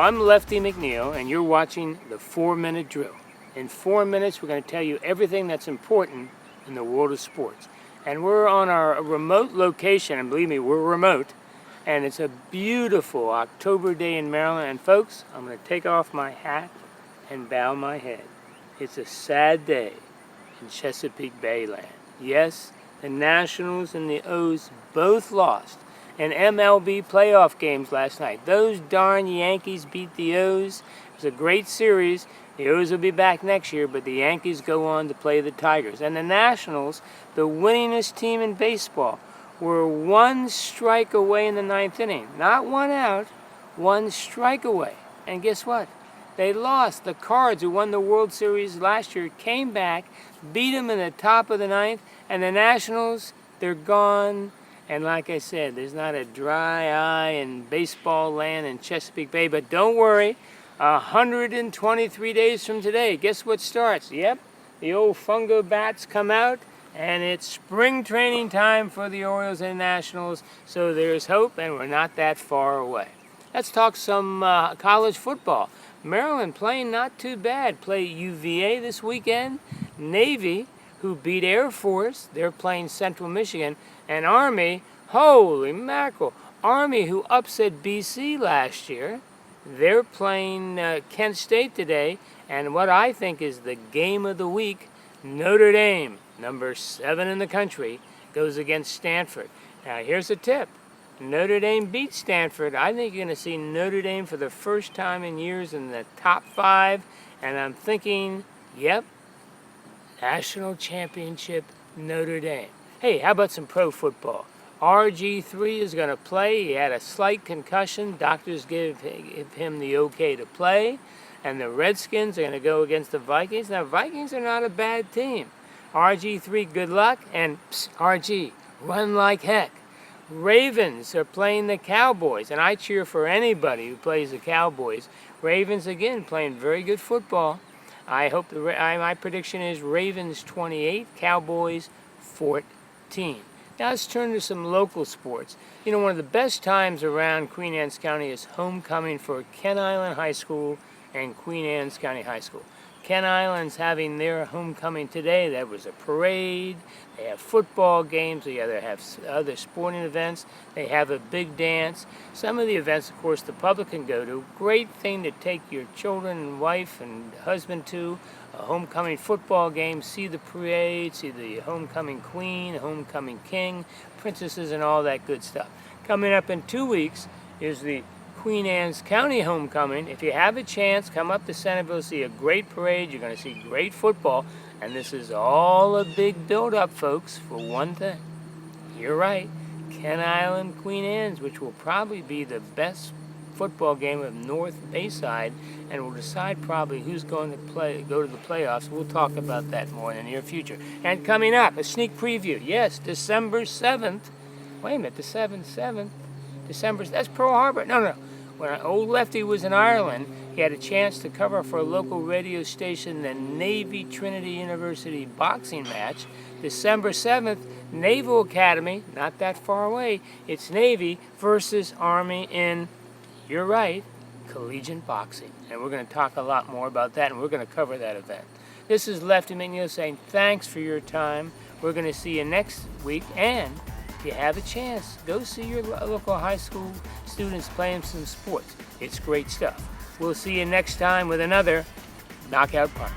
I'm Lefty McNeil, and you're watching the 4-Minute Drill. In 4 minutes, we're going to tell you everything that's important in the world of sports. And we're on our remote location, and believe me, we're remote. And it's a beautiful October day in Maryland. And folks, I'm going to take off my hat and bow my head. It's a sad day in Chesapeake Bay land. Yes, the Nationals and the O's both lost in MLB playoff games last night. Those darn Yankees beat the O's. It was a great series. The O's will be back next year, but the Yankees go on to play the Tigers. And the Nationals, the winningest team in baseball, were 1 strike away in the 9th inning. Not 1 out, 1 strike away. And guess what? They lost. The Cards, who won the World Series last year, came back, beat them in the top of the 9th, and the Nationals, they're gone. And like I said, there's not a dry eye in baseball land in Chesapeake Bay. But don't worry, 123 days from today, guess what starts? Yep, the old fungo bats come out, and it's spring training time for the Orioles and Nationals. So there's hope, and we're not that far away. Let's talk some college football. Maryland playing not too bad. Play UVA this weekend. Navy, who beat Air Force, they're playing Central Michigan. And Army, holy mackerel, Army, who upset BC last year, they're playing Kent State today. And what I think is the game of the week, Notre Dame, number 7 in the country, goes against Stanford. Now here's a tip. Notre Dame beat Stanford. I think you're going to see Notre Dame for the first time in years in the top 5. And I'm thinking, yep, national championship, Notre Dame. Hey, how about some pro football? RG3 is going to play. He had a slight concussion. Doctors give him the okay to play. And the Redskins are going to go against the Vikings. Now, Vikings are not a bad team. RG3, good luck. And RG, run like heck. Ravens are playing the Cowboys. And I cheer for anybody who plays the Cowboys. Ravens, again, playing very good football. I hope my prediction is Ravens 28, Cowboys 14. Now let's turn to some local sports. You know, one of the best times around Queen Anne's County is homecoming for Kent Island High School and Queen Anne's County High School. Kent Island's having their homecoming today. There was a parade. They have football games. They have other sporting events. They have a big dance. Some of the events, of course, the public can go to. Great thing to take your children and wife and husband to. A homecoming football game, see the parade, see the homecoming queen, homecoming king, princesses, and all that good stuff. Coming up in 2 weeks is the Queen Anne's County homecoming. If you have a chance, come up to Centerville, see a great parade. You're going to see great football. And this is all a big build-up, folks, for one thing. You're right, Kent Island Queen Anne's, which will probably be the best football game of North Bayside, and will decide probably who's going to go to the playoffs. We'll talk about that more in the near future. And coming up, a sneak preview. Yes, December 7th. Wait a minute, the 7th. December, that's Pearl Harbor. No. When old Lefty was in Ireland, he had a chance to cover for a local radio station the Navy Trinity University boxing match. December 7th, Naval Academy, not that far away. It's Navy versus Army in, you're right, collegiate boxing. And we're going to talk a lot more about that, and we're going to cover that event. This is Lefty McNeil saying thanks for your time. We're going to see you next week, and if you have a chance, go see your local high school students playing some sports. It's great stuff. We'll see you next time with another Knockout Punch.